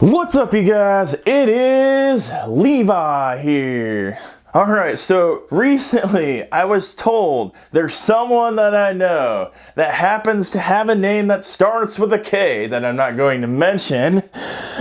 What's up, you guys? It is Levi here. Alright, so recently I was told there's someone that I know that happens to have a name that starts with a K that I'm not going to mention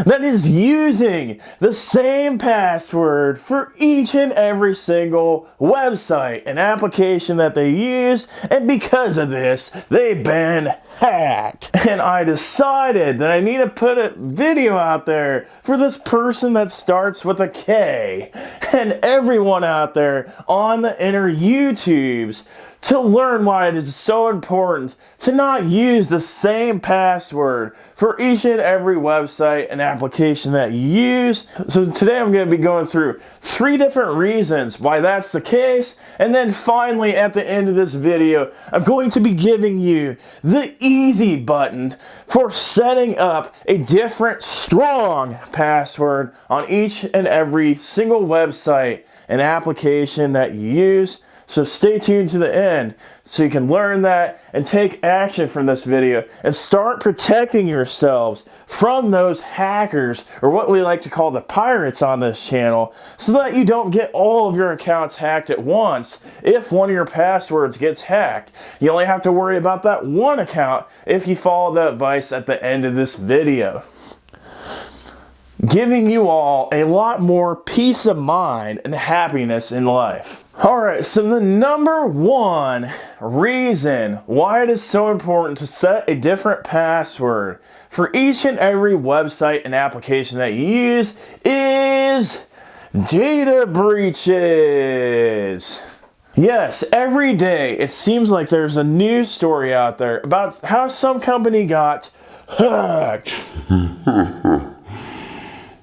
that is using the same password for each and every single website and application that they use, and because of this, they've been hacked. And I decided that I need to put a video out there for this person that starts with a K and everyone out there on the inner YouTubes to learn why it is so important to not use the same password for each and every website and application that you use. So today I'm going to be going through 3 different reasons why that's the case, and then finally at the end of this video I'm going to be giving you the easy button for setting up a different strong password on each and every single website and application that you use. So stay tuned to the end so you can learn that and take action from this video and start protecting yourselves from those hackers, or what we like to call the pirates on this channel, so that you don't get all of your accounts hacked at once. If one of your passwords gets hacked, you only have to worry about that one account if you follow the advice at the end of this video, giving you all a lot more peace of mind and happiness in life. Alright, so the number 1 reason why it is so important to set a different password for each and every website and application that you use is data breaches. Yes, every day it seems like there's a news story out there about how some company got hacked.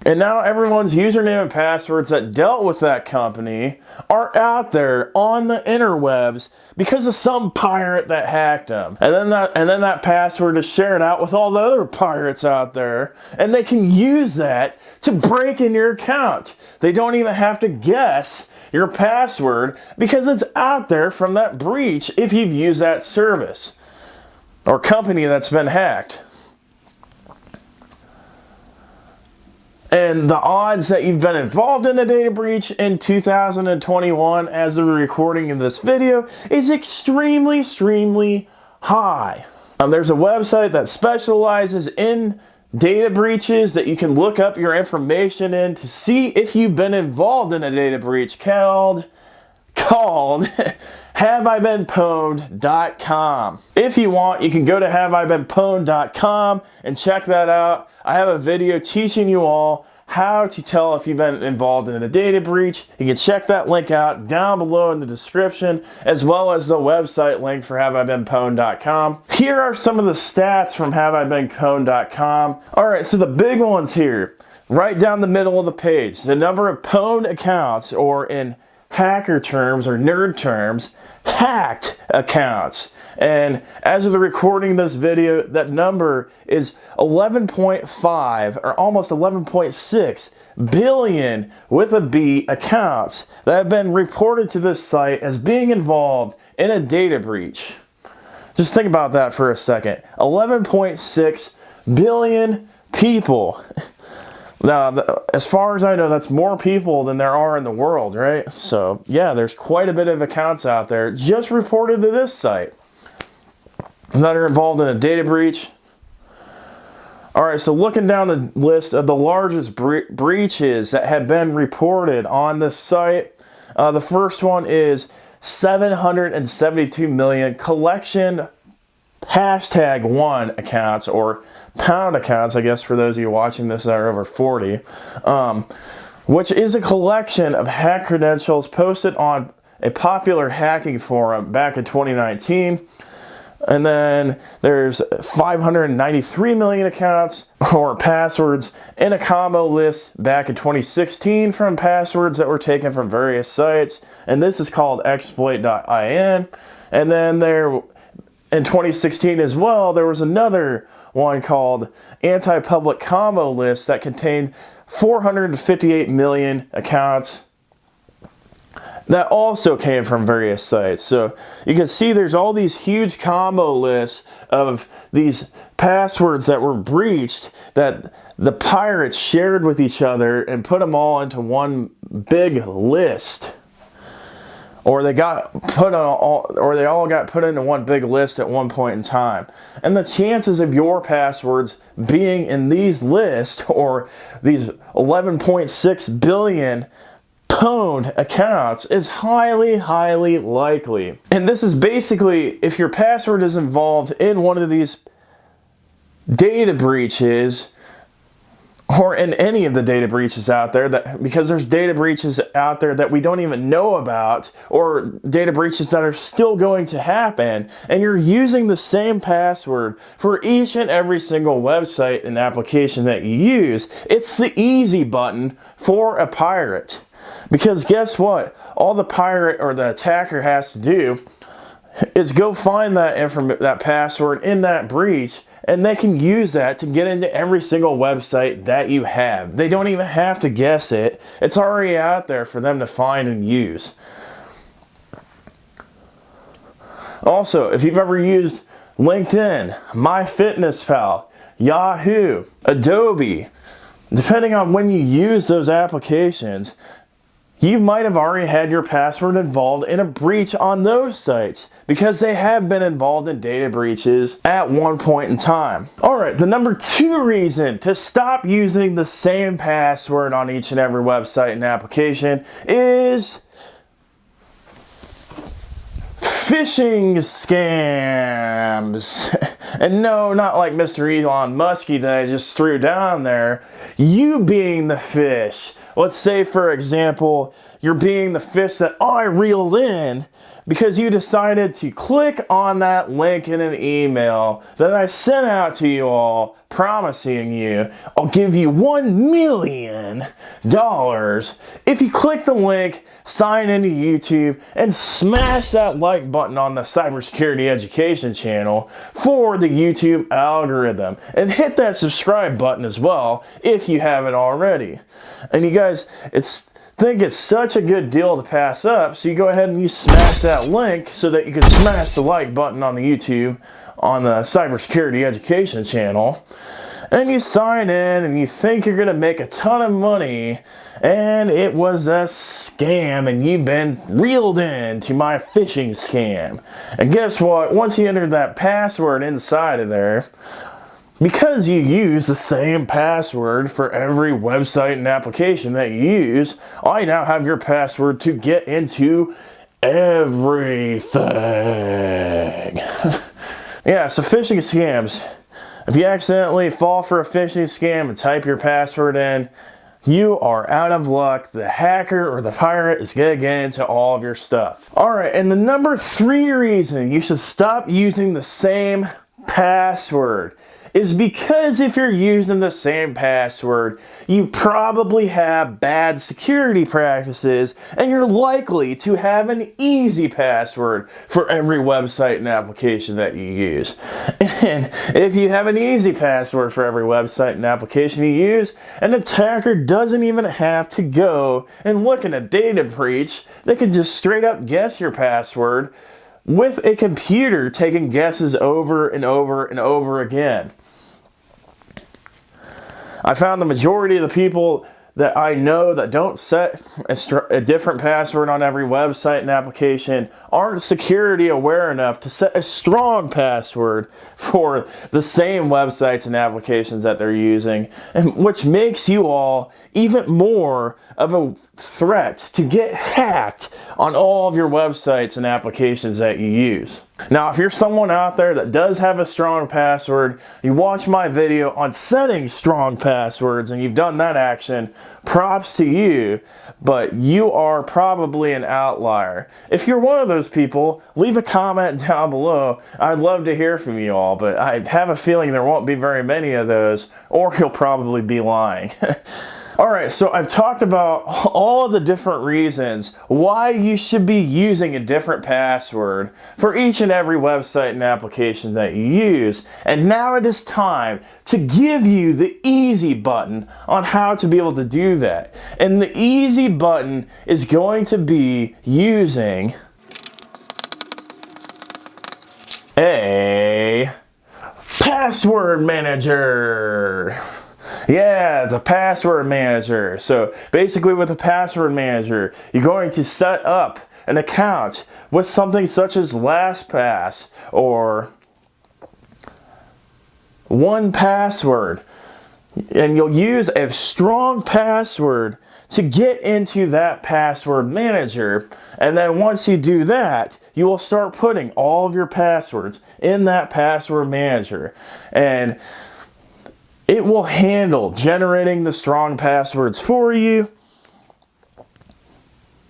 And now everyone's username and passwords that dealt with that company are out there on the interwebs because of some pirate that hacked them. And then that password is shared out with all the other pirates out there, and they can use that to break in your account. They don't even have to guess your password because it's out there from that breach if you've used that service or company that's been hacked. And the odds that you've been involved in a data breach in 2021 as of the recording of this video is extremely high. There's a website that specializes in data breaches that you can look up your information in to see if you've been involved in a data breach called HaveIBeenPwned.com. If you want, you can go to HaveIBeenPwned.com and check that out. I have a video teaching you all how to tell if you've been involved in a data breach. You can check that link out down below in the description, as well as the website link for HaveIBeenPwned.com. Here are some of the stats from HaveIBeenPwned.com. Alright, so the big ones here, right down the middle of the page, the number of pwned accounts, or in hacker terms or nerd terms, hacked accounts. And as of the recording of this video, that number is 11.5 or almost 11.6 billion with a B accounts that have been reported to this site as being involved in a data breach. Just think about that for a second. 11.6 billion people. Now, as far as I know, that's more people than there are in the world, right? So, yeah, there's quite a bit of accounts out there just reported to this site that are involved in a data breach. Alright, so looking down the list of the largest breaches that have been reported on this site, the first one is 772 million collection #1 accounts, or pound accounts, I guess, for those of you watching this that are over 40, which is a collection of hack credentials posted on a popular hacking forum back in 2019. And then there's 593 million accounts or passwords in a combo list back in 2016 from passwords that were taken from various sites, and this is called exploit.in. And then there, in 2016 as well, there was another one called anti-public combo list that contained 458 million accounts. that also came from various sites. So you can see there's all these huge combo lists of these passwords that were breached that the pirates shared with each other and put them all into one big list. Or they got put on or they all got put into one big list at one point in time. And the chances of your passwords being in these lists, or these 11.6 billion pwned accounts, is highly, highly likely. And this is basically if your password is involved in one of these data breaches, or in any of the data breaches out there, that because there's data breaches out there that we don't even know about, or data breaches that are still going to happen, and you're using the same password for each and every single website and application that you use, it's the easy button for a pirate. Because guess what? All the pirate or the attacker has to do is go find that password in that breach, and they can use that to get into every single website that you have. They don't even have to guess it. It's already out there for them to find and use. Also, if you've ever used LinkedIn, MyFitnessPal, Yahoo, Adobe, depending on when you use those applications, you might have already had your password involved in a breach on those sites, because they have been involved in data breaches at one point in time. Alright, the number 2 reason to stop using the same password on each and every website and application is phishing scams. And no, not like Mr. Elon Muskie that I just threw down there. You being the fish. Let's say, for example, you're being the fish that I reeled in because you decided to click on that link in an email that I sent out to you all, promising you I'll give you $1 million if you click the link, sign into YouTube, and smash that like button on the Cybersecurity Education channel for the YouTube algorithm. And hit that subscribe button as well if you haven't already. And you guys, think it's such a good deal to pass up, so you go ahead and you smash that link so that you can smash the like button on the YouTube on the Cybersecurity Education channel, and you sign in and you think you're gonna make a ton of money, and it was a scam and you've been reeled in to my phishing scam. And guess what? Once you enter that password inside of there, because you use the same password for every website and application that you use, I now have your password to get into everything. Yeah, so phishing scams. If you accidentally fall for a phishing scam and type your password in, you are out of luck. The hacker or the pirate is going to get into all of your stuff. Alright, and the number 3 reason you should stop using the same password is because if you're using the same password, you probably have bad security practices, and you're likely to have an easy password for every website and application that you use. And if you have an easy password for every website and application you use, an attacker doesn't even have to go and look in a data breach. They can just straight up guess your password with a computer taking guesses over and over and over again. I found the majority of the people that I know that don't set a different password on every website and application aren't security aware enough to set a strong password for the same websites and applications that they're using, and which makes you all even more of a threat to get hacked on all of your websites and applications that you use. Now, if you're someone out there that does have a strong password, you watch my video on setting strong passwords and you've done that action, props to you, but you are probably an outlier. If you're one of those people, leave a comment down below. I'd love to hear from you all, but I have a feeling there won't be very many of those, or you'll probably be lying. Alright, so I've talked about all of the different reasons why you should be using a different password for each and every website and application that you use. And now it is time to give you the easy button on how to be able to do that. And the easy button is going to be using a password manager. Yeah, the password manager. So basically with the password manager, you're going to set up an account with something such as LastPass or 1Password. And you'll use a strong password to get into that password manager. And then once you do that, you will start putting all of your passwords in that password manager. And it will handle generating the strong passwords for you,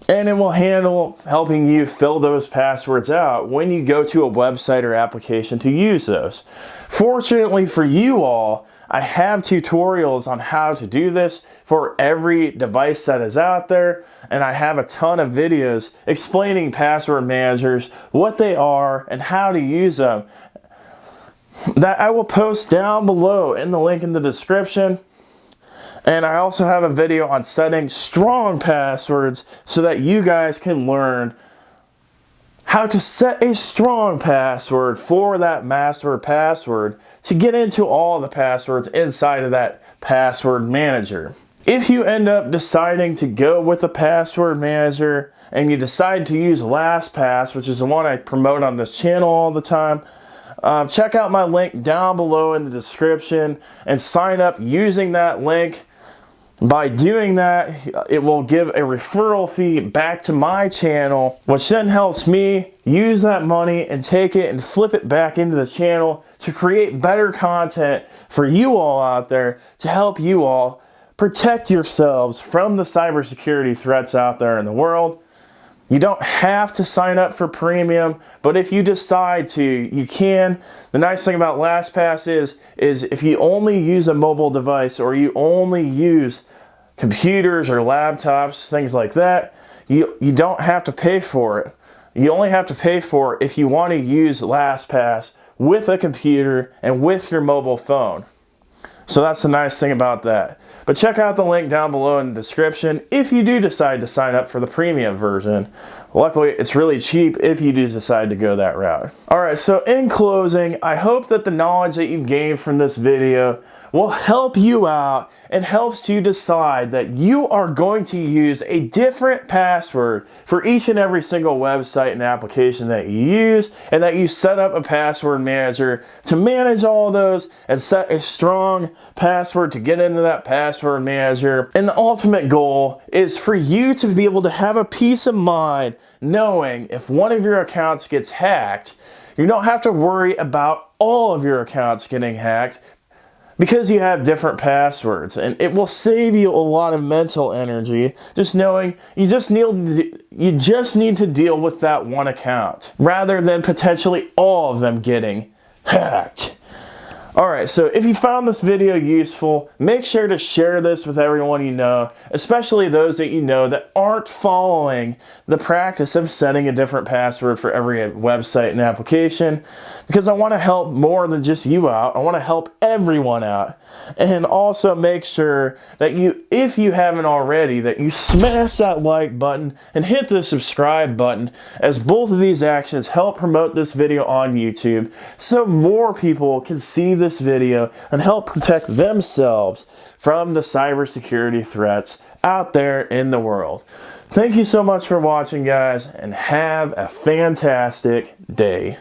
and it will handle helping you fill those passwords out when you go to a website or application to use those. Fortunately for you all, I have tutorials on how to do this for every device that is out there, and I have a ton of videos explaining password managers, what they are, and how to use them, that I will post down below in the link in the description. And I also have a video on setting strong passwords so that you guys can learn how to set a strong password for that master password to get into all the passwords inside of that password manager. If you end up deciding to go with a password manager and you decide to use LastPass, which is the one I promote on this channel all the time, check out my link down below in the description and sign up using that link. By doing that, it will give a referral fee back to my channel, which then helps me use that money and take it and flip it back into the channel to create better content for you all out there to help you all protect yourselves from the cybersecurity threats out there in the world. You don't have to sign up for premium, but if you decide to, you can. The nice thing about LastPass is if you only use a mobile device or you only use computers or laptops, things like that, you don't have to pay for it. You only have to pay for it if you want to use LastPass with a computer and with your mobile phone. So that's the nice thing about that. But check out the link down below in the description if you do decide to sign up for the premium version. Luckily, it's really cheap if you do decide to go that route. Alright, so in closing, I hope that the knowledge that you've gained from this video will help you out and helps you decide that you are going to use a different password for each and every single website and application that you use, and that you set up a password manager to manage all those and set a strong password to get into that password manager. And the ultimate goal is for you to be able to have a peace of mind knowing if one of your accounts gets hacked, you don't have to worry about all of your accounts getting hacked, because you have different passwords, and it will save you a lot of mental energy just knowing you just need to deal with that one account rather than potentially all of them getting hacked. Alright, so if you found this video useful, make sure to share this with everyone you know, especially those that you know that aren't following the practice of setting a different password for every website and application, because I want to help more than just you out. I want to help everyone out. And also make sure that if you haven't already, that you smash that like button and hit the subscribe button, as both of these actions help promote this video on YouTube so more people can see this video and help protect themselves from the cybersecurity threats out there in the world. Thank you so much for watching, guys, and have a fantastic day.